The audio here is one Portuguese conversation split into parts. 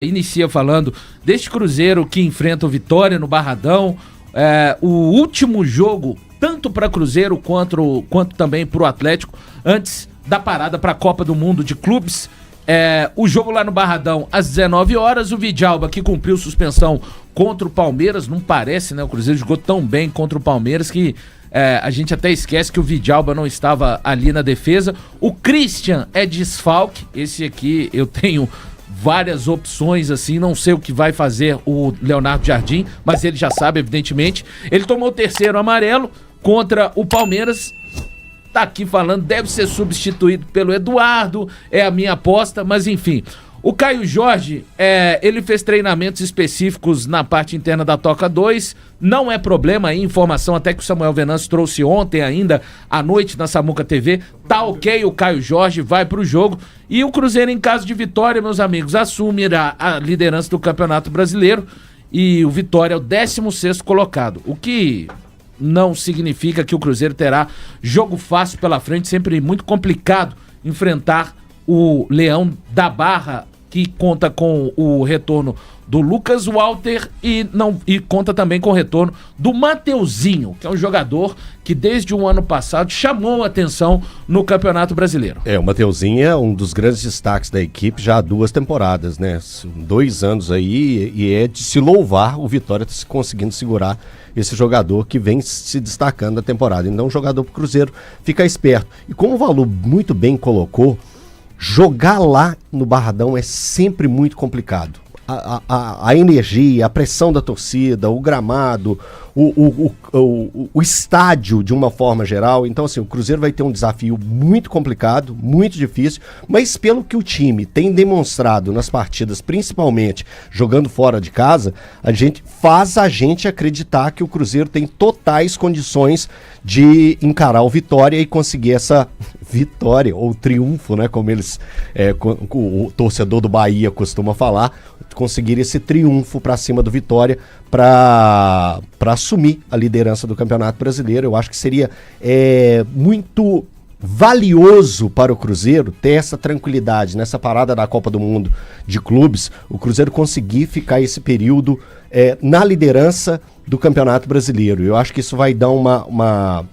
Inicia falando deste Cruzeiro que enfrenta o Vitória no Barradão, o último jogo, tanto para Cruzeiro quanto também para o Atlético, antes da parada para a Copa do Mundo de Clubes. O jogo lá no Barradão às 19 horas, o Vidjalba que cumpriu suspensão contra o Palmeiras, não parece, né? O Cruzeiro jogou tão bem contra o Palmeiras que a gente até esquece que o Vidjalba não estava ali na defesa. O Christian é desfalque, esse aqui eu tenho várias opções, assim, não sei o que vai fazer o Leonardo Jardim, mas ele já sabe, evidentemente. Ele tomou o terceiro amarelo contra o Palmeiras, tá aqui falando, deve ser substituído pelo Eduardo, é a minha aposta, mas enfim. O Caio Jorge, ele fez treinamentos específicos na parte interna da Toca 2, não é problema aí, informação até que o Samuel Venâncio trouxe ontem ainda, à noite na Samuca TV, tá ok, o Caio Jorge vai pro jogo, e o Cruzeiro em caso de vitória, meus amigos, assumirá a liderança do Campeonato Brasileiro, e o Vitória é o 16º colocado, o que não significa que o Cruzeiro terá jogo fácil pela frente, sempre muito complicado enfrentar o Leão da Barra, que conta com o retorno do Lucas Walter e conta também com o retorno do Mateuzinho, que é um jogador que desde o ano passado chamou a atenção no Campeonato Brasileiro. O Mateuzinho é um dos grandes destaques da equipe já há 2 temporadas, né? 2 anos aí, e é de se louvar o Vitória tá conseguindo segurar esse jogador que vem se destacando na temporada. Então o jogador pro Cruzeiro fica esperto. E como o Valu muito bem colocou, jogar lá no Barradão é sempre muito complicado. A energia, a pressão da torcida, o gramado, o estádio de uma forma geral. Então, assim, o Cruzeiro vai ter um desafio muito complicado, muito difícil, mas pelo que o time tem demonstrado nas partidas, principalmente jogando fora de casa, faz a gente acreditar que o Cruzeiro tem totais condições de encarar o Vitória e conseguir essa vitória, ou triunfo, né, como o torcedor do Bahia costuma falar, conseguir esse triunfo para cima do Vitória para assumir a liderança do Campeonato Brasileiro. Eu acho que seria muito valioso para o Cruzeiro ter essa tranquilidade nessa parada da Copa do Mundo de Clubes, o Cruzeiro conseguir ficar esse período na liderança do Campeonato Brasileiro. Eu acho que isso vai dar uma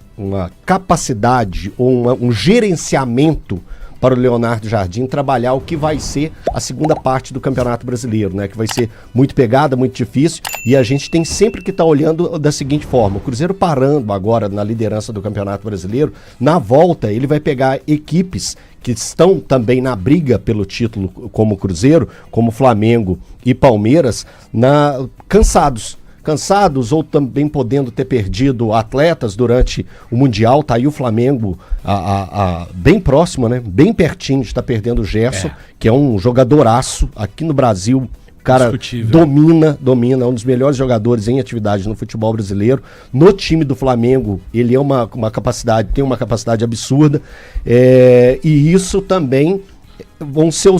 capacidade ou um gerenciamento para o Leonardo Jardim trabalhar o que vai ser a segunda parte do Campeonato Brasileiro, né? Que vai ser muito pegada, muito difícil, e a gente tem sempre que estar olhando da seguinte forma: o Cruzeiro parando agora na liderança do Campeonato Brasileiro, na volta ele vai pegar equipes que estão também na briga pelo título, como o Cruzeiro, como Flamengo e Palmeiras, cansados ou também podendo ter perdido atletas durante o Mundial. Tá aí o Flamengo bem próximo, né? Bem pertinho de estar perdendo o Gerson, que é um jogadoraço aqui no Brasil. O cara domina, um dos melhores jogadores em atividade no futebol brasileiro. No time do Flamengo, ele é tem uma capacidade absurda. E isso também vão ser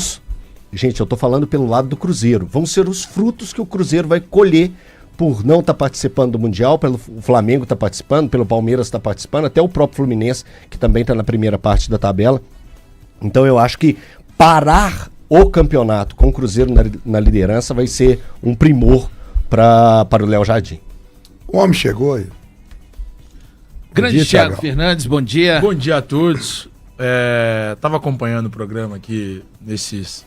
Gente, eu tô falando pelo lado do Cruzeiro. Vão ser os frutos que o Cruzeiro vai colher por não estar participando do Mundial, pelo Flamengo estar participando, pelo Palmeiras estar participando, até o próprio Fluminense, que também está na primeira parte da tabela. Então eu acho que parar o campeonato com o Cruzeiro na liderança vai ser um primor para o Léo Jardim. O homem chegou aí. Grande Thiago Fernandes, bom dia. Bom dia a todos. Tava acompanhando o programa aqui nesses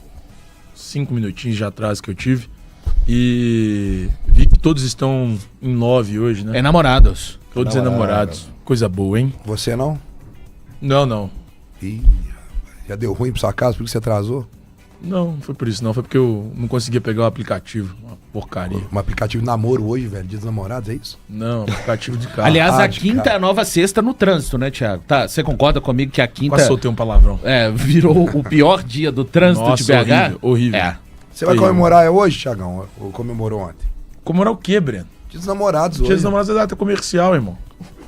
5 minutinhos de atraso que eu tive. E vi que todos estão em love hoje, né? Enamorados. Todos enamorados. Coisa boa, hein? Você não? Não. Ih, já deu ruim pra sua casa porque você atrasou? Não foi por isso não. Foi porque eu não conseguia pegar o aplicativo. Uma porcaria. Um aplicativo de namoro hoje, velho? Dia dos namorados, é isso? Não, aplicativo de carro. Aliás, a quinta é a nova sexta no trânsito, né, Thiago? Tá, você concorda comigo que a quinta... Quase soltei um palavrão. Virou o pior dia do trânsito. Nossa, de BH? horrível. Você vai comemorar hoje, Thiagão? Ou comemorou ontem? Comemorar o quê, Breno? Dia dos namorados hoje. Dia dos namorados é data comercial, irmão.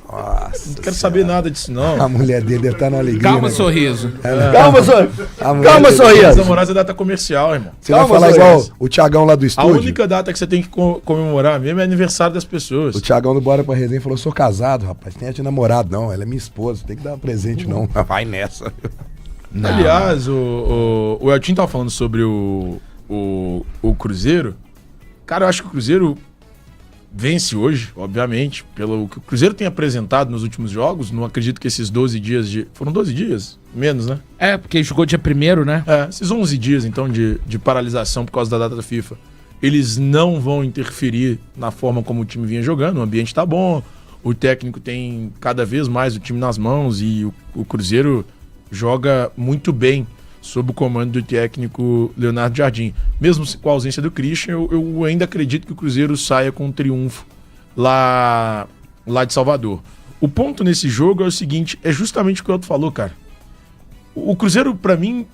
Nossa, não quero saber nada disso, não. A mulher dele deve estar na alegria. Calma, né? Sorriso. Calma, Sorriso. Dia dos namorados é data comercial, irmão. Você vai falar igual o Thiagão lá do estúdio? A única data que você tem que comemorar mesmo é aniversário das pessoas. O Thiagão do Bora Pra Resenha falou: sou casado, rapaz. Tem de namorado, não. Ela é minha esposa. Tem que dar um presente, não. Vai nessa. Não. Aliás, o Eltinho tava falando sobre o o Cruzeiro, cara, eu acho que o Cruzeiro vence hoje, obviamente, pelo que o Cruzeiro tem apresentado nos últimos jogos. Não acredito que esses 12 dias de... Foram 12 dias? Menos, né? Porque jogou dia 1º, né? Esses 11 dias, então, de paralisação por causa da data da FIFA, eles não vão interferir na forma como o time vinha jogando. O ambiente tá bom, o técnico tem cada vez mais o time nas mãos e o Cruzeiro joga muito bem sob o comando do técnico Leonardo Jardim. Mesmo com a ausência do Christian, eu ainda acredito que o Cruzeiro saia com um triunfo lá de Salvador. O ponto nesse jogo é o seguinte, é justamente o que o Elton falou, cara. O Cruzeiro, pra mim,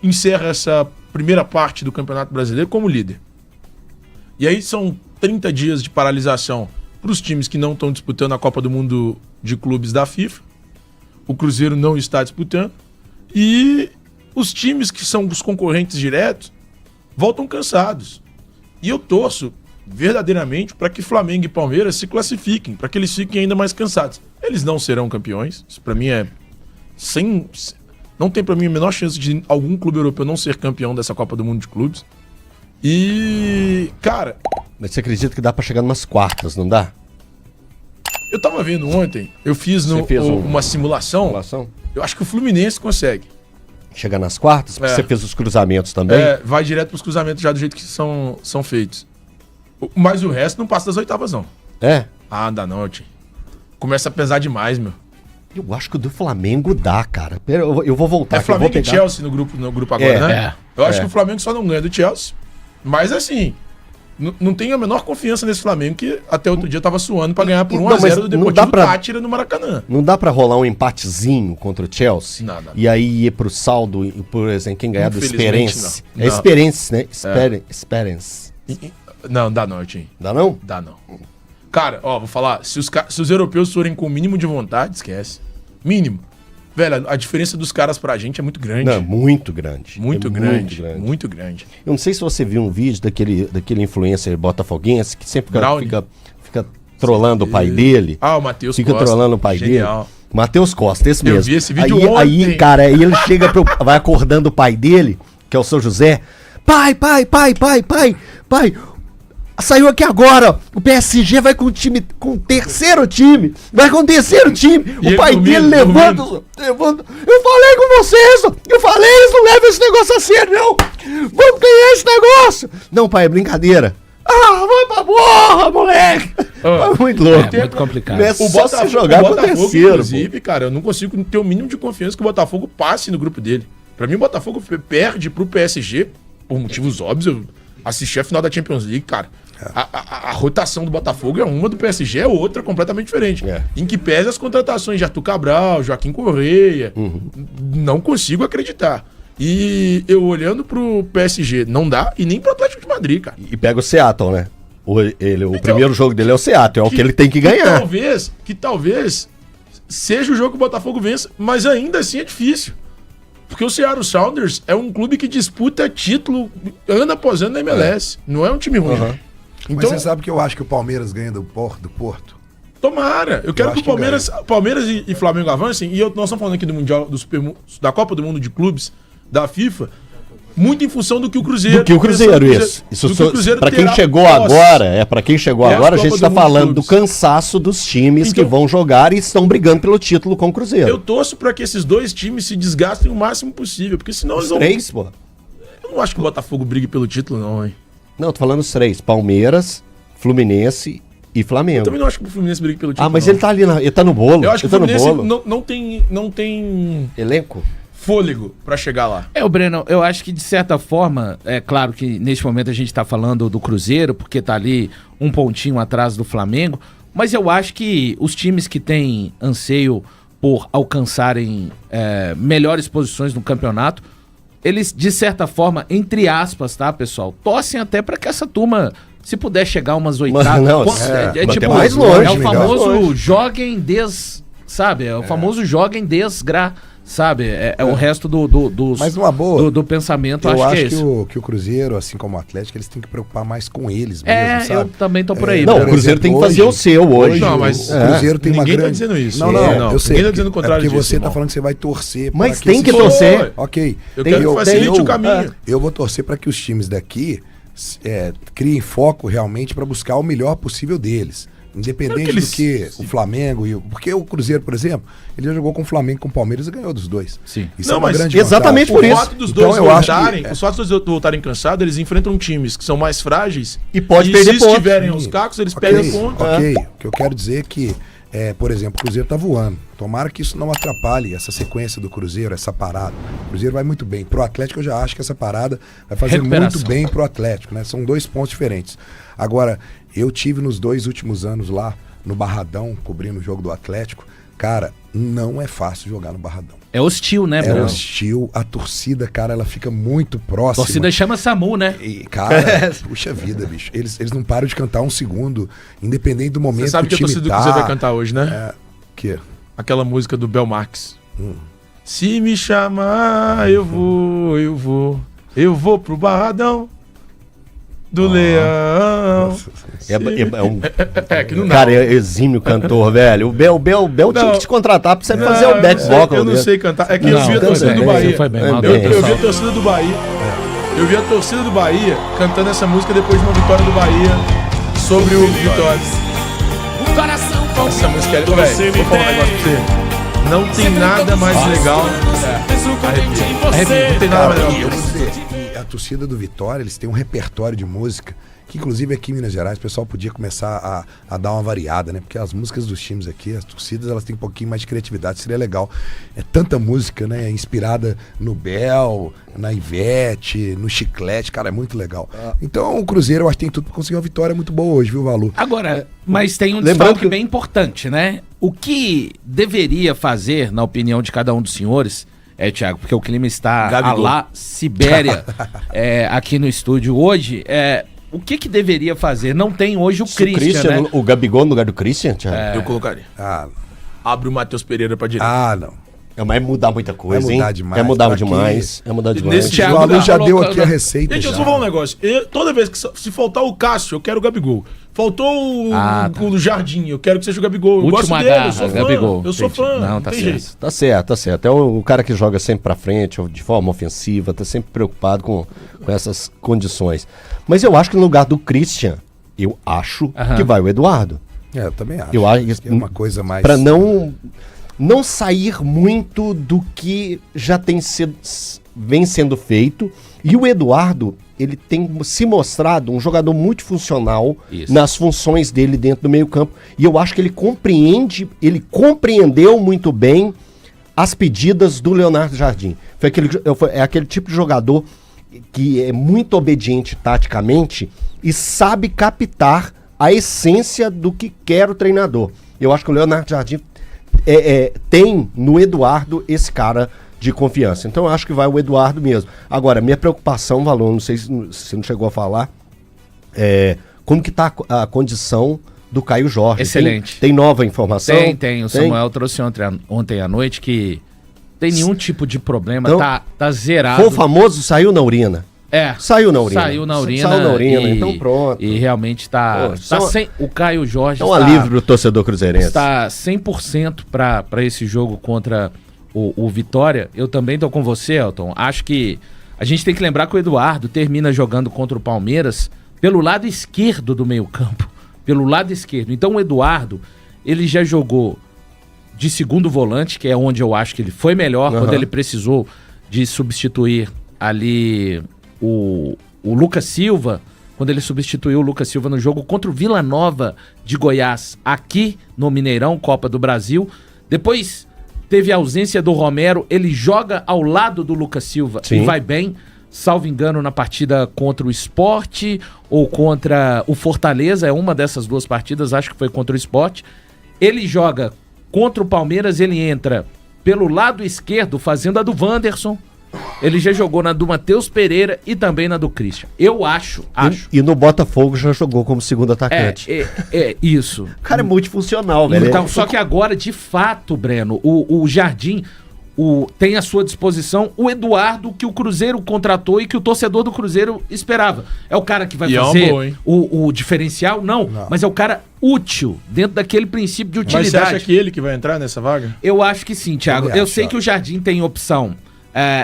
encerra essa primeira parte do Campeonato Brasileiro como líder. E aí são 30 dias de paralisação para os times que não estão disputando a Copa do Mundo de Clubes da FIFA. O Cruzeiro não está disputando. E os times que são os concorrentes diretos voltam cansados. E eu torço verdadeiramente para que Flamengo e Palmeiras se classifiquem, para que eles fiquem ainda mais cansados. Eles não serão campeões. Isso para mim é não tem para mim a menor chance de algum clube europeu não ser campeão dessa Copa do Mundo de Clubes. E, cara... Mas você acredita que dá para chegar numas quartas, não dá? Eu tava vendo ontem, eu fiz uma simulação. Eu acho que o Fluminense consegue. Chegar nas quartas? Porque você fez os cruzamentos também? Vai direto pros cruzamentos já do jeito que são feitos. Mas o resto não passa das oitavas, não. Ah, dá não, tio. Começa a pesar demais, meu. Eu acho que o do Flamengo dá, cara. Eu vou voltar. Flamengo e Chelsea no grupo agora, né? Eu acho que o Flamengo só não ganha do Chelsea. Mas assim, não tenho a menor confiança nesse Flamengo, que até outro dia tava suando pra ganhar por 1-0 do Deportivo Tátira no Maracanã. Não dá pra rolar um empatezinho contra o Chelsea? Não. E aí ir pro saldo, por exemplo, quem ganhar do Esperance? Não. É Esperance, né? Esperance. Não, dá não, Tim. Dá não? Dá não. Cara, vou falar, se os europeus forem com o mínimo de vontade, esquece. Mínimo. Velho, a diferença dos caras pra gente é muito grande. Não, muito grande. Muito grande. Eu não sei se você viu um vídeo daquele influencer botafoguense que sempre fica trolando o pai dele. O Matheus Costa. Fica trolando o pai dele. Matheus Costa, esse mesmo. Eu vi esse vídeo ontem. Aí, cara, ele chega vai acordando o pai dele, que é o seu José. Pai. Saiu aqui agora, o PSG vai com o terceiro time. O pai dele levanta. Eu falei com vocês, não levam esse negócio a sério, não. Vamos ganhar esse negócio. Não, pai, é brincadeira. Vai pra porra, moleque. Muito louco. É muito complicado. O Botafogo jogar com o terceiro, inclusive, cara, eu não consigo ter o mínimo de confiança que o Botafogo passe no grupo dele. Pra mim, o Botafogo perde pro PSG, por motivos óbvios. Eu assisti a final da Champions League, cara. A rotação do Botafogo é uma, do PSG é outra, completamente diferente. Em que pese as contratações de Arthur Cabral, Joaquim Correia. Não consigo acreditar. E eu olhando pro PSG, não dá, e nem pro Atlético de Madrid, cara. E pega o Seattle, né? O primeiro jogo dele é o Seattle, é o que ele tem que ganhar. Que talvez seja o jogo que o Botafogo vença, mas ainda assim é difícil. Porque o Seattle Sounders é um clube que disputa título ano após ano na MLS. Não é um time ruim. Então, mas você sabe que eu acho que o Palmeiras ganha do Porto? Tomara. Eu quero que o Palmeiras e Flamengo avancem. E nós estamos falando aqui do Mundial, da Copa do Mundo de Clubes, da FIFA, muito em função do que o Cruzeiro... Isso para quem chegou agora, a gente está falando do cansaço dos times que vão jogar e estão brigando pelo título com o Cruzeiro. Eu torço para que esses dois times se desgastem o máximo possível, porque senão eles vão... Três, pô. Eu não acho que o Botafogo brigue pelo título, não, hein? Não, eu tô falando os três. Palmeiras, Fluminense e Flamengo. Eu também não acho que o Fluminense brigue pelo título. Mas ele tá ali, ele tá no bolo. Eu acho que o Fluminense não tem elenco? Fôlego pra chegar lá. Breno, eu acho que de certa forma, é claro que neste momento a gente tá falando do Cruzeiro, porque tá ali um pontinho atrás do Flamengo, mas eu acho que os times que têm anseio por alcançarem melhores posições no campeonato, eles, de certa forma, entre aspas, tá, pessoal, torcem até pra que essa turma, se puder chegar umas oitavas... tipo mais longe. É o famoso joguem sabe? É o famoso joguem sabe? O resto dos, Mas numa boa, do pensamento, eu acho que é acho isso. que o Cruzeiro, assim como o Atlético, eles têm que preocupar mais com eles mesmo, Eu sabe? também tô por aí. Não, Por o Cruzeiro exemplo, tem que fazer hoje- o seu hoje. Não, mas o Cruzeiro tem uma ninguém grande... tá dizendo isso. Não, eu sei. Ninguém tá dizendo o contrário porque disso, você tá irmão. falando que você vai torcer Mas pra tem que esses- torcer. Ok. Eu quero que facilite o caminho. Eu vou torcer para que os times daqui criem foco realmente para buscar o melhor possível deles. Independente Claro que eles- do que o Flamengo porque o Cruzeiro, por exemplo, ele já jogou com o Flamengo e com o Palmeiras e ganhou dos dois. Sim. Isso Não, é uma mas grande exatamente vantagem. por O isso. fato dos Então, dois eu acho voltarem, que- os fatos dos dois voltarem cansados, eles enfrentam times que são mais frágeis E pode perder se pontos. estiverem aos cacos, eles Ok, perdem pontos. ok. O que eu quero dizer é que, por exemplo, o Cruzeiro tá voando. Tomara que isso não atrapalhe essa sequência do Cruzeiro, essa parada. O Cruzeiro vai muito bem. Pro Atlético eu já acho que essa parada vai fazer Recuperação. muito bem pro Atlético, né? São 2 pontos diferentes. Agora, eu tive nos 2 últimos anos lá no Barradão, cobrindo o jogo do Atlético. Cara, não é fácil jogar no Barradão. É hostil, né, É Bruno? hostil, a torcida, cara, ela fica muito próxima. A torcida chama SAMU, né? E, cara, puxa vida, bicho. Eles não param de cantar um segundo, independente do momento Você sabe que a o time torcida do tá. Cruzeiro vai cantar hoje, né? Que? Aquela música do Bel Marx. Se me chamar, eu vou pro Barradão do Leão. Que não dá. Cara, é exímio cantor, velho. O Bel tinha que te contratar pra você fazer o back vocal Eu não dele. sei cantar. É que Não, eu vi a foi torcida bem, do Bahia. foi bem, Eu- mandou eu- bem, Eu vi a pessoal. torcida do Bahia. Eu vi a torcida do Bahia cantando essa música depois de uma vitória do Bahia sobre o Vitória. Essa música é velho. Vou falar um negócio pra você. Não tem nada mais legal. Arrepio. Não tem nada mais Cara, legal. eu vou dizer, e a torcida do Vitória, eles têm um repertório de música que, inclusive, aqui em Minas Gerais, o pessoal podia começar a dar uma variada, né? Porque as músicas dos times aqui, as torcidas, elas têm um pouquinho mais de criatividade, seria legal. É tanta música, né? Inspirada no Bel, na Ivete, no Chiclete, cara, é muito legal. Então, o Cruzeiro, eu acho que tem tudo pra conseguir uma vitória muito boa hoje, viu, Valu? Agora, mas tem um Lembrando desfalque que- bem importante, né? O que deveria fazer, na opinião de cada um dos senhores, Thiago, porque o clima está Gabigol. lá Sibéria aqui no estúdio hoje, o que deveria fazer? Não tem hoje o Se o Christian, né? o Gabigol no lugar do Christian, Thiago? Eu colocaria. Ah, Abre o Matheus Pereira pra direita. não. Vai mudar muita coisa, Vai mudar hein? demais. É mudar Pra demais. É mudar demais. Nesse O Thiago Valu tá já deu colocando- aqui a receita. Gente, eu já. só vou falar um negócio. Toda vez que se faltar o Cássio, eu quero o Gabigol. Faltou Tá. o Jardim, eu quero que seja o Gabigol. Eu Última gosto dele, garra, eu sou fã. Gabigol. Eu sou Entendi. fã. Não, tá tem certo. jeito. Tá certo, tá certo. É o cara que joga sempre pra frente, de forma ofensiva, tá sempre preocupado com essas condições. Mas eu acho que no lugar do Christian, eu acho Aham. que vai o Eduardo. Eu também acho. Eu acho que é uma coisa mais... Pra não sair muito do que já vem sendo feito. E o Eduardo, ele tem se mostrado um jogador multifuncional Isso. nas funções dele dentro do meio-campo. E eu acho que ele compreendeu muito bem as pedidas do Leonardo Jardim. É aquele tipo de jogador que é muito obediente taticamente e sabe captar a essência do que quer o treinador. Eu acho que o Leonardo Jardim tem no Eduardo esse cara de confiança. Então eu acho que vai o Eduardo mesmo. Agora, minha preocupação, Valor, não sei se você não chegou a falar, como que tá a condição do Caio Jorge. Excelente. Tem nova informação? Tem. O Samuel trouxe ontem à noite que tem nenhum tipo de problema, Então, tá zerado. Foi o famoso saiu na urina. Saiu na urina, então pronto. E realmente tá o Caio Jorge É um alívio pro torcedor cruzeirense. está 100% para esse jogo contra o Vitória. Eu também tô com você, Elton. Acho que a gente tem que lembrar que o Eduardo termina jogando contra o Palmeiras pelo lado esquerdo do meio-campo. Pelo lado esquerdo. Então o Eduardo, ele já jogou de segundo volante, que é onde eu acho que ele foi melhor, quando ele precisou de substituir ali o Lucas Silva, quando ele substituiu o Lucas Silva no jogo contra o Vila Nova de Goiás, aqui no Mineirão, Copa do Brasil. Depois teve a ausência do Romero, ele joga ao lado do Lucas Silva e vai bem, salvo engano, na partida contra o Sport ou contra o Fortaleza, é uma dessas duas partidas, acho que foi contra o Sport. Ele joga contra o Palmeiras, ele entra pelo lado esquerdo, fazendo a do Wanderson. Ele já jogou na do Matheus Pereira e também na do Christian. Eu acho. E no Botafogo já jogou como segundo atacante. Isso. O cara é multifuncional, velho. Então, só que agora, de fato, Breno, o Jardim, tem à sua disposição o Eduardo que o Cruzeiro contratou e que o torcedor do Cruzeiro esperava. É o cara que vai fazer o diferencial? Não, mas é o cara útil, dentro daquele princípio de utilidade. Mas você acha que ele que vai entrar nessa vaga? Eu acho que sim, Thiago. Eu sei que o Jardim tem opção.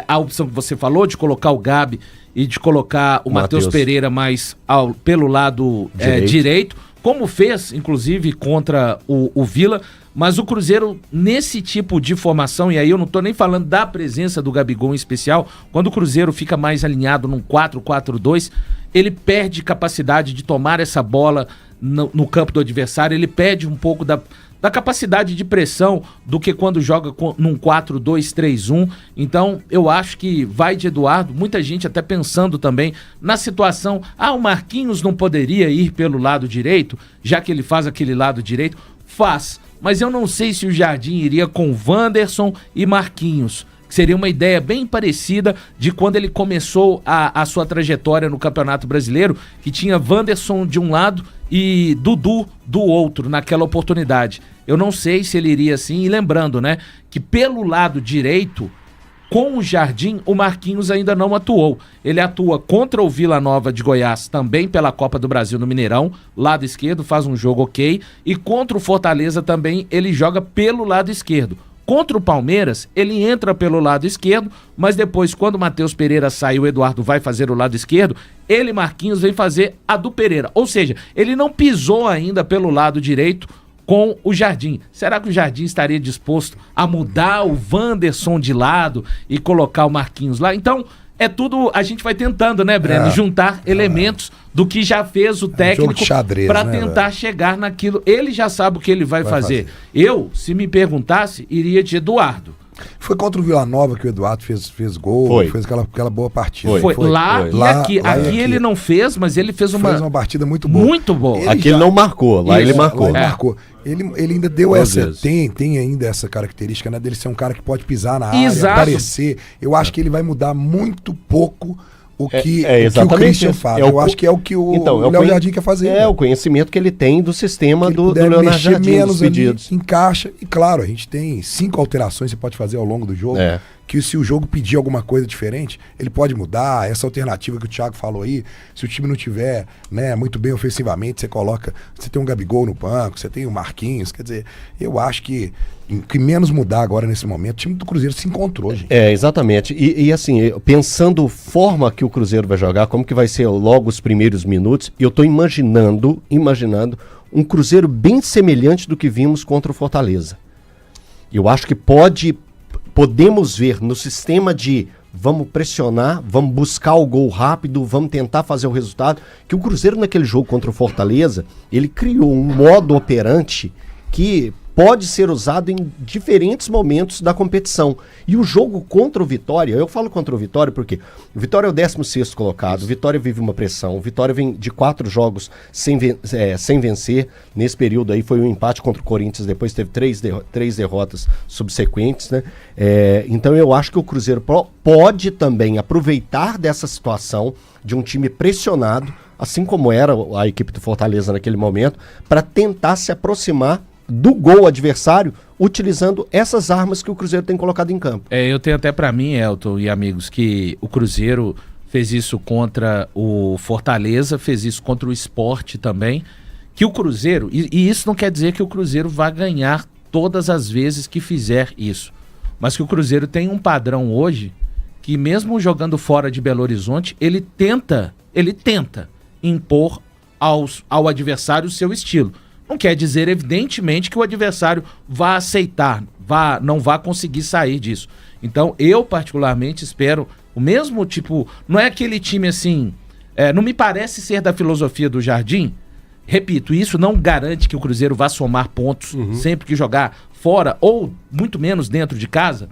A opção que você falou de colocar o Gabi e de colocar o Matheus Pereira mais pelo lado direito, como fez, inclusive, contra o Vila. Mas o Cruzeiro, nesse tipo de formação, e aí eu não tô nem falando da presença do Gabigol em especial, quando o Cruzeiro fica mais alinhado num 4-4-2, ele perde capacidade de tomar essa bola no campo do adversário, ele perde um pouco da capacidade de pressão do que quando joga num 4-2-3-1. Então, eu acho que vai de Eduardo, muita gente até pensando também na situação, o Marquinhos não poderia ir pelo lado direito, já que ele faz aquele lado direito, faz. Mas eu não sei se o Jardim iria com Wanderson e Marquinhos, que seria uma ideia bem parecida de quando ele começou a sua trajetória no Campeonato Brasileiro, que tinha Wanderson de um lado e Dudu do outro naquela oportunidade. Eu não sei se ele iria assim, e lembrando, né, que pelo lado direito, com o Jardim, o Marquinhos ainda não atuou. Ele atua contra o Vila Nova de Goiás, também pela Copa do Brasil no Mineirão, lado esquerdo, faz um jogo ok. E contra o Fortaleza também, ele joga pelo lado esquerdo. Contra o Palmeiras, ele entra pelo lado esquerdo, mas depois, quando o Matheus Pereira sai e o Eduardo vai fazer o lado esquerdo, ele, Marquinhos, vem fazer a do Pereira. Ou seja, ele não pisou ainda pelo lado direito com o Jardim. Será que o Jardim estaria disposto a mudar o Wanderson de lado e colocar o Marquinhos lá? Então, é tudo, a gente vai tentando, né, Breno? Juntar elementos do que já fez o técnico para tentar chegar naquilo. Ele já sabe o que ele vai fazer. Eu, se me perguntasse, iria de Eduardo. Foi contra o Vila Nova que o Eduardo fez gol, fez aquela boa partida. Foi. Lá e aqui. Aqui ele não fez, mas ele fez uma partida muito boa. Muito boa. Aqui ele não marcou, lá ele marcou. Lá ele marcou. Ele ainda deu tem ainda essa característica, né, dele ser um cara que pode pisar na área, aparecer. Eu acho que ele vai mudar muito pouco o que o Christian faz. Eu acho que é o que o Léo Jardim quer fazer. É o conhecimento que ele tem do sistema do Leonardo Jardim, menos pedidos. Encaixa. E claro, a gente tem 5 alterações que você pode fazer ao longo do jogo. Que se o jogo pedir alguma coisa diferente, ele pode mudar. Essa alternativa que o Thiago falou aí, se o time não tiver, né, muito bem ofensivamente, você tem um Gabigol no banco, você tem o Marquinhos, quer dizer, eu acho que menos mudar agora nesse momento, o time do Cruzeiro se encontrou, gente. Exatamente. E assim, pensando forma que o Cruzeiro vai jogar, como que vai ser logo os primeiros minutos, eu tô imaginando um Cruzeiro bem semelhante do que vimos contra o Fortaleza. Eu acho que podemos ver no sistema de vamos pressionar, vamos buscar o gol rápido, vamos tentar fazer o resultado, que o Cruzeiro naquele jogo contra o Fortaleza, ele criou um modo operante que pode ser usado em diferentes momentos da competição. E o jogo contra o Vitória, eu falo contra o Vitória porque o Vitória é o 16º colocado, o Vitória vive uma pressão, o Vitória vem de 4 jogos sem vencer, nesse período aí foi um empate contra o Corinthians, depois teve 3 derrotas subsequentes, né? Então eu acho que o Cruzeiro pode também aproveitar dessa situação de um time pressionado, assim como era a equipe do Fortaleza naquele momento, para tentar se aproximar do gol adversário, utilizando essas armas que o Cruzeiro tem colocado em campo. Eu tenho até para mim, Elton e amigos, que o Cruzeiro fez isso contra o Fortaleza, fez isso contra o Sport também, que o Cruzeiro, e isso não quer dizer que o Cruzeiro vai ganhar todas as vezes que fizer isso, mas que o Cruzeiro tem um padrão hoje, que mesmo jogando fora de Belo Horizonte, ele tenta impor ao adversário o seu estilo. Não quer dizer, evidentemente, que o adversário vá aceitar, não vá conseguir sair disso. Então, eu particularmente espero o mesmo tipo... Não é aquele time assim... não me parece ser da filosofia do Jardim. Repito, isso não garante que o Cruzeiro vá somar pontos sempre que jogar fora ou muito menos dentro de casa.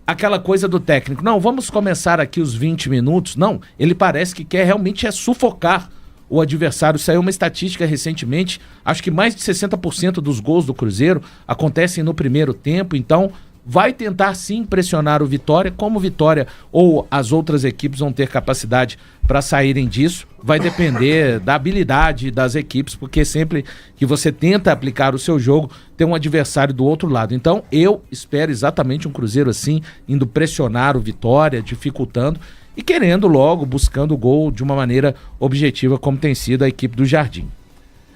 Aquela coisa do técnico. Não, vamos começar aqui os 20 minutos. Não, ele parece que quer realmente sufocar o adversário. Saiu uma estatística recentemente, acho que mais de 60% dos gols do Cruzeiro acontecem no primeiro tempo, então vai tentar sim pressionar o Vitória. Como o Vitória ou as outras equipes vão ter capacidade para saírem disso, vai depender da habilidade das equipes, porque sempre que você tenta aplicar o seu jogo, tem um adversário do outro lado. Então eu espero exatamente um Cruzeiro assim, indo pressionar o Vitória, dificultando e querendo logo, buscando o gol de uma maneira objetiva, como tem sido a equipe do Jardim.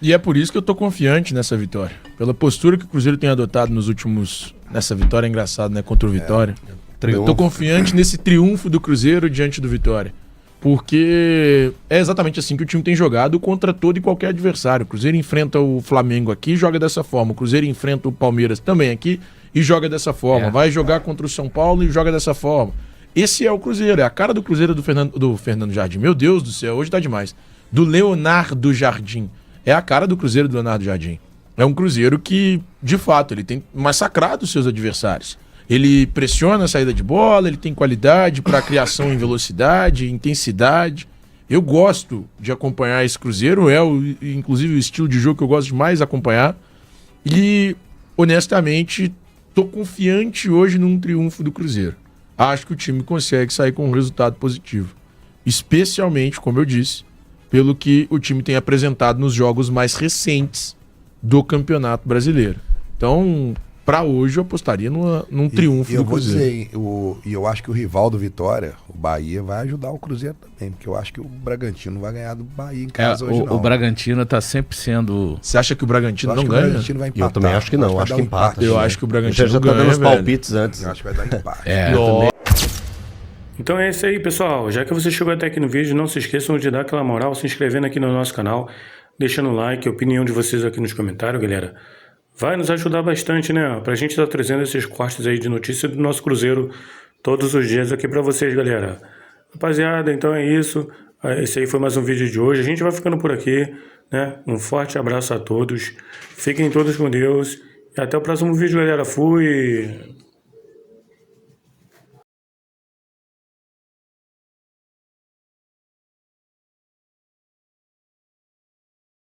E é por isso que eu tô confiante nessa vitória. Pela postura que o Cruzeiro tem adotado nos últimos... Nessa vitória é engraçado, né? Contra o Vitória. Eu tô confiante nesse triunfo do Cruzeiro diante do Vitória. Porque é exatamente assim que o time tem jogado contra todo e qualquer adversário. O Cruzeiro enfrenta o Flamengo aqui e joga dessa forma. O Cruzeiro enfrenta o Palmeiras também aqui e joga dessa forma. Vai jogar contra o São Paulo e joga dessa forma. Esse é o Cruzeiro, é a cara do Cruzeiro do Fernando Jardim. Meu Deus do céu, hoje tá demais. Do Leonardo Jardim. É a cara do Cruzeiro do Leonardo Jardim. É um Cruzeiro que, de fato, ele tem massacrado os seus adversários. Ele pressiona a saída de bola, ele tem qualidade para criação em velocidade, intensidade. Eu gosto de acompanhar esse Cruzeiro, inclusive o estilo de jogo que eu gosto de mais acompanhar. E, honestamente, tô confiante hoje num triunfo do Cruzeiro. Acho que o time consegue sair com um resultado positivo. Especialmente, como eu disse, pelo que o time tem apresentado nos jogos mais recentes do Campeonato Brasileiro. Então, para hoje, eu apostaria num triunfo do Cruzeiro. E eu acho que o rival do Vitória, o Bahia, vai ajudar o Cruzeiro também, porque eu acho que o Bragantino não vai ganhar do Bahia em casa hoje, não. O Bragantino tá sempre sendo... Você acha que o Bragantino não ganha? O Bragantino vai empatar. Eu também acho que não, acho que empata. Eu acho que o Bragantino já ganha, tá dando os velho. palpites antes. Eu acho que vai dar empate. Então é isso aí, pessoal. Já que você chegou até aqui no vídeo, não se esqueçam de dar aquela moral, se inscrevendo aqui no nosso canal, deixando o like, a opinião de vocês aqui nos comentários, galera. Vai nos ajudar bastante, né? Pra gente estar trazendo esses cortes aí de notícia do nosso Cruzeiro todos os dias aqui pra vocês, galera. Rapaziada, então é isso. Esse aí foi mais um vídeo de hoje. A gente vai ficando por aqui, né? Um forte abraço a todos. Fiquem todos com Deus. E até o próximo vídeo, galera. Fui!